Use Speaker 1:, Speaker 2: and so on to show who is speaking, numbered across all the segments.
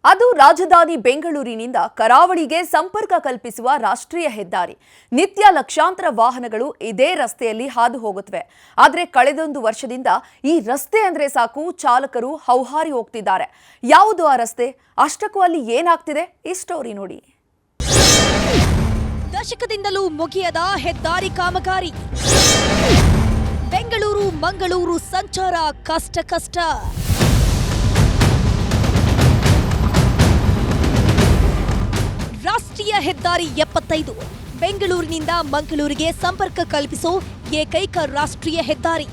Speaker 1: ಅದು ರಾಜಧಾನಿ ಬೆಂಗಳೂರಿನಿಂದ ಕರಾವಳಿಗೆ ಸಂಪರ್ಕ ಕಲ್ಪಿಸುವ ರಾಷ್ಟ್ರೀಯ ಹೆದ್ದಾರಿ. ನಿತ್ಯ ಲಕ್ಷಾಂತರ ವಾಹನಗಳು ಇದೇ ರಸ್ತೆಯಲ್ಲಿ ಹಾದು ಹೋಗುತ್ತವೆ. ಆದರೆ ಕಳೆದೊಂದು ವರ್ಷದಿಂದ ಈ ರಸ್ತೆ ಅಂದ್ರೆ ಸಾಕು ಚಾಲಕರು ಹೌಹಾರಿ ಹೋಗ್ತಿದ್ದಾರೆ. ಯಾವುದು ಆ ರಸ್ತೆ? ಅಷ್ಟಕ್ಕೂ ಅಲ್ಲಿ ಏನಾಗ್ತಿದೆ? ಈ ಸ್ಟೋರಿ ನೋಡಿ.
Speaker 2: ದಶಕದಿಂದಲೂ ಮುಗಿಯದ ಹೆದ್ದಾರಿ ಕಾಮಗಾರಿ. ಬೆಂಗಳೂರು ಮಂಗಳೂರು ಸಂಚಾರ ಕಷ್ಟ. ರಾಷ್ಟ್ರೀಯ ಹೆದ್ದಾರಿ 75 ಬೆಂಗಳೂರಿನಿಂದ ಮಂಗಳೂರಿಗೆ ಸಂಪರ್ಕ ಕಲ್ಪಿಸೋ ಏಕೈಕ ರಾಷ್ಟ್ರೀಯ ಹೆದ್ದಾರಿ.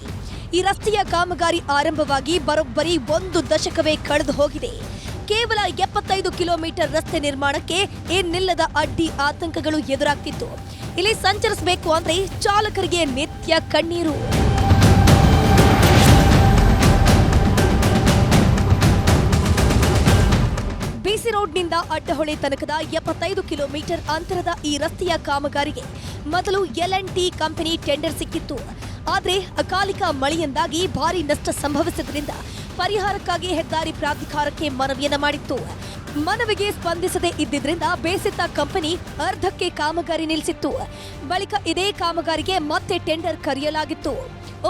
Speaker 2: ಈ ರಸ್ತೆಯ ಕಾಮಗಾರಿ ಆರಂಭವಾಗಿ ಬರೋಬ್ಬರಿ 1 ದಶಕವೇ ಕಳೆದು ಹೋಗಿದೆ. ಕೇವಲ 75 ಕಿಲೋಮೀಟರ್ ರಸ್ತೆ ನಿರ್ಮಾಣಕ್ಕೆ ಇನ್ನಿಲ್ಲದ ಅಡ್ಡಿ ಆತಂಕಗಳು ಎದುರಾಗ್ತಿತ್ತು. ಇಲ್ಲಿ ಸಂಚರಿಸಬೇಕು ಅಂದ್ರೆ ಚಾಲಕರಿಗೆ ನಿತ್ಯ ಕಣ್ಣೀರು. ಬಿಸಿ ರೋಡ್ನಿಂದ ಅಡ್ಡಹೊಳೆ ತನಕದ 75 ಕಿಲೋಮೀಟರ್ ಅಂತರದ ಈ ರಸ್ತೆಯ ಕಾಮಗಾರಿಗೆ ಮೊದಲು L&T ಕಂಪನಿ ಟೆಂಡರ್ ಸಿಕ್ಕಿತ್ತು. ಆದರೆ ಅಕಾಲಿಕ ಮಳೆಯಿಂದಾಗಿ ಭಾರಿ ನಷ್ಟ ಸಂಭವಿಸಿದ್ರಿಂದ ಪರಿಹಾರಕ್ಕಾಗಿ ಹೆದ್ದಾರಿ ಪ್ರಾಧಿಕಾರಕ್ಕೆ ಮನವಿಯನ್ನ ಮಾಡಿತ್ತು. ಮನವಿಗೆ ಸ್ಪಂದಿಸದೇ ಇದ್ದಿದ್ರಿಂದ ಬೇಸತ್ತ ಕಂಪನಿ ಅರ್ಧಕ್ಕೆ ಕಾಮಗಾರಿ ನಿಲ್ಲಿಸಿತ್ತು. ಬಳಿಕ ಇದೇ ಕಾಮಗಾರಿಗೆ ಮತ್ತೆ ಟೆಂಡರ್ ಕರೆಯಲಾಗಿತ್ತು.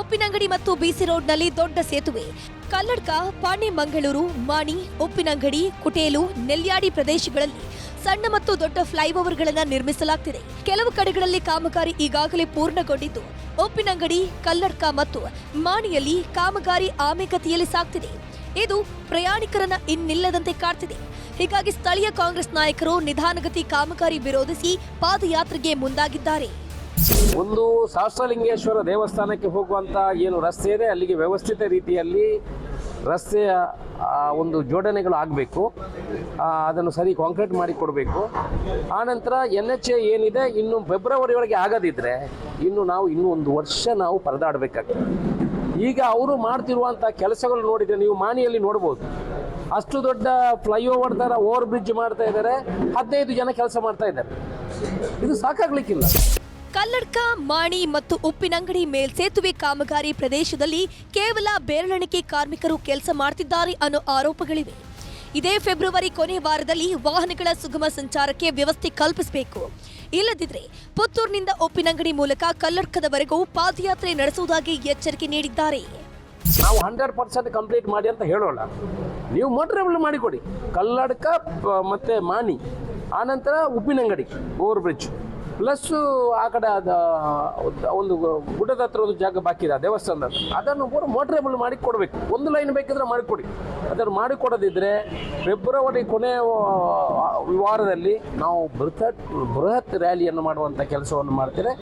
Speaker 2: ಉಪ್ಪಿನಂಗಡಿ ಮತ್ತು ಬಿಸಿ ರೋಡ್ನಲ್ಲಿ ದೊಡ್ಡ ಸೇತುವೆ, ಕಲ್ಲಡ್ಕ, ಪಾಣೆ ಮಂಗಳೂರು, ಮಾಣಿ, ಉಪ್ಪಿನಂಗಡಿ, ಕುಟೇಲು, ನೆಲ್ಯಾಡಿ ಪ್ರದೇಶಗಳಲ್ಲಿ ಸಣ್ಣ ಮತ್ತು ದೊಡ್ಡ ಫ್ಲೈಓವರ್ಗಳನ್ನು ನಿರ್ಮಿಸಲಾಗುತ್ತಿದೆ. ಕೆಲವು ಕಡೆಗಳಲ್ಲಿ ಕಾಮಗಾರಿ ಈಗಾಗಲೇ ಪೂರ್ಣಗೊಂಡಿದ್ದು ಉಪ್ಪಿನಂಗಡಿ, ಕಲ್ಲಡ್ಕ ಮತ್ತು ಮಾಣಿಯಲ್ಲಿ ಕಾಮಗಾರಿ ಆಮೆಗತಿಯಲ್ಲಿ ಸಾಗ್ತಿದೆ. ಇದು ಪ್ರಯಾಣಿಕರನ್ನ ಇನ್ನಿಲ್ಲದಂತೆ ಕಾಡ್ತಿದೆ. ಹೀಗಾಗಿ ಸ್ಥಳೀಯ ಕಾಂಗ್ರೆಸ್ ನಾಯಕರು ನಿಧಾನಗತಿ ಕಾಮಗಾರಿ ವಿರೋಧಿಸಿ ಪಾದಯಾತ್ರೆಗೆ ಮುಂದಾಗಿದ್ದಾರೆ.
Speaker 3: ಒಂದು ಸಹಸ್ರಲಿಂಗೇಶ್ವರ ದೇವಸ್ಥಾನಕ್ಕೆ ಹೋಗುವಂಥ ಏನು ರಸ್ತೆ ಇದೆ, ಅಲ್ಲಿಗೆ ವ್ಯವಸ್ಥಿತ ರೀತಿಯಲ್ಲಿ ರಸ್ತೆಯ ಒಂದು ಜೋಡಣೆಗಳು ಆಗಬೇಕು. ಅದನ್ನು ಸರಿ ಕಾಂಕ್ರೀಟ್ ಮಾಡಿ ಕೊಡಬೇಕು. ಆನಂತರ NHA ಏನಿದೆ, ಇನ್ನು ಫೆಬ್ರವರಿ ಒಳಗೆ ಆಗದಿದ್ದರೆ ಇನ್ನೂ 1 ವರ್ಷ ನಾವು ಪರದಾಡಬೇಕಾಗ್ತದೆ. ಈಗ ಅವರು ಮಾಡ್ತಿರುವಂಥ ಕೆಲಸಗಳು ನೋಡಿದರೆ ನೀವು ಮಾಣಿಯಲ್ಲಿ ನೋಡ್ಬೋದು. ಅಷ್ಟು ದೊಡ್ಡ ಫ್ಲೈಓವರ್ ಥರ ಓವರ್ ಬ್ರಿಡ್ಜ್ ಮಾಡ್ತಾ ಇದ್ದಾರೆ, 15 ಜನ ಕೆಲಸ ಮಾಡ್ತಾ ಇದ್ದಾರೆ. ಇದು ಸಾಕಾಗ್ಲಿಕ್ಕಿಲ್ಲ.
Speaker 2: ಕಲ್ಲಡ್ಕ, ಮಾಣಿ ಮತ್ತು ಉಪ್ಪಿನಂಗಡಿ ಮೇಲ್ಸೇತುವೆ ಕಾಮಗಾರಿ ಪ್ರದೇಶದಲ್ಲಿ ಕೇವಲ ಬೇರಳೆಣಿಕೆ ಕಾರ್ಮಿಕರು ಕೆಲಸ ಮಾಡ್ತಿದ್ದಾರೆ ಅನ್ನೋ ಆರೋಪಗಳಿವೆ. ಇದೇ ಫೆಬ್ರವರಿ ಕೊನೆ ವಾರದಲ್ಲಿ ವಾಹನಗಳ ಸುಗಮ ಸಂಚಾರಕ್ಕೆ ವ್ಯವಸ್ಥೆ ಕಲ್ಪಿಸಬೇಕು. ಇಲ್ಲದಿದ್ದರೆ ಪುತ್ತೂರಿನಿಂದ ಉಪ್ಪಿನಂಗಡಿ ಮೂಲಕ ಕಲ್ಲಡ್ಕದವರೆಗೂ ಪಾದಯಾತ್ರೆ ನಡೆಸುವುದಾಗಿ ಎಚ್ಚರಿಕೆ ನೀಡಿದ್ದಾರೆ.
Speaker 3: ನಾವು 100% ಕಂಪ್ಲೀಟ್ ಮಾಡಿ ಅಂತ ಹೇಳೋಣ. ನೀವು ಮೋಟರೇಬಲ್ ಮಾಡಿಕೊಡಿ. ಕಲ್ಲಡ್ಕ ಮತ್ತೆ ಮಾಣಿ, ಆನಂತರ ಉಪ್ಪಿನಂಗಡಿ ಓವರ್ ಬ್ರಿಡ್ಜ್, ಪ್ಲಸ್ ಆ ಕಡೆ ಒಂದು ಗುಡ್ಡದ ಹತ್ರ ಒಂದು ಜಾಗ ಬಾಕಿ ಇದೆ ದೇವಸ್ಥಾನದ, ಅದನ್ನು ಪೂರ ಮೋಟರೇಬಲ್ ಮಾಡಿ ಕೊಡಬೇಕು. ಒಂದು ಲೈನ್ ಬೇಕಿದ್ರೆ ಮಾಡಿಕೊಡಿ. ಅದನ್ನು ಮಾಡಿಕೊಡದಿದ್ದರೆ ಫೆಬ್ರವರಿ ಕೊನೆಯ ವಾರದಲ್ಲಿ ನಾವು ಬೃಹತ್ ರ್ಯಾಲಿಯನ್ನು ಮಾಡುವಂಥ ಕೆಲಸವನ್ನು ಮಾಡ್ತೇವೆ.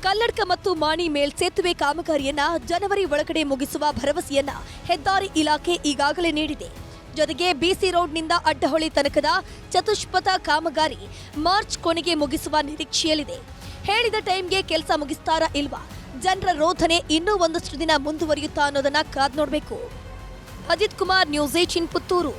Speaker 2: ಕಲ್ಲಡ್ಕ ಮತ್ತು ಮಾಣಿ ಮೇಲ್ಸೇತುವೆ ಕಾಮಗಾರಿಯನ್ನ ಜನವರಿ ಒಳಗಡೆ ಮುಗಿಸುವ ಭರವಸೆಯನ್ನ ಹೆದ್ದಾರಿ ಇಲಾಖೆ ಈಗಾಗಲೇ ನೀಡಿದೆ. ಜೊತೆಗೆ ಬಿಸಿ ರೋಡ್ನಿಂದ ಅಡ್ಡಹೊಳೆ ತನಕದ ಚತುಷ್ಪಥ ಕಾಮಗಾರಿ ಮಾರ್ಚ್ ಕೊನೆಗೆ ಮುಗಿಸುವ ನಿರೀಕ್ಷೆಯಲ್ಲಿದೆ. ಹೇಳಿದ ಟೈಮ್ಗೆ ಕೆಲಸ ಮುಗಿಸ್ತಾರಾ ಇಲ್ವಾ? ಜನರ ರೋಧನೆ ಇನ್ನೂ ಒಂದಷ್ಟು ದಿನ ಮುಂದುವರಿಯುತ್ತಾ ಅನ್ನೋದನ್ನ ಕಾದ್ ನೋಡಬೇಕು. ಅಜಿತ್ ಕುಮಾರ್, ನ್ಯೂಸ್ 18 ಪುತ್ತೂರು.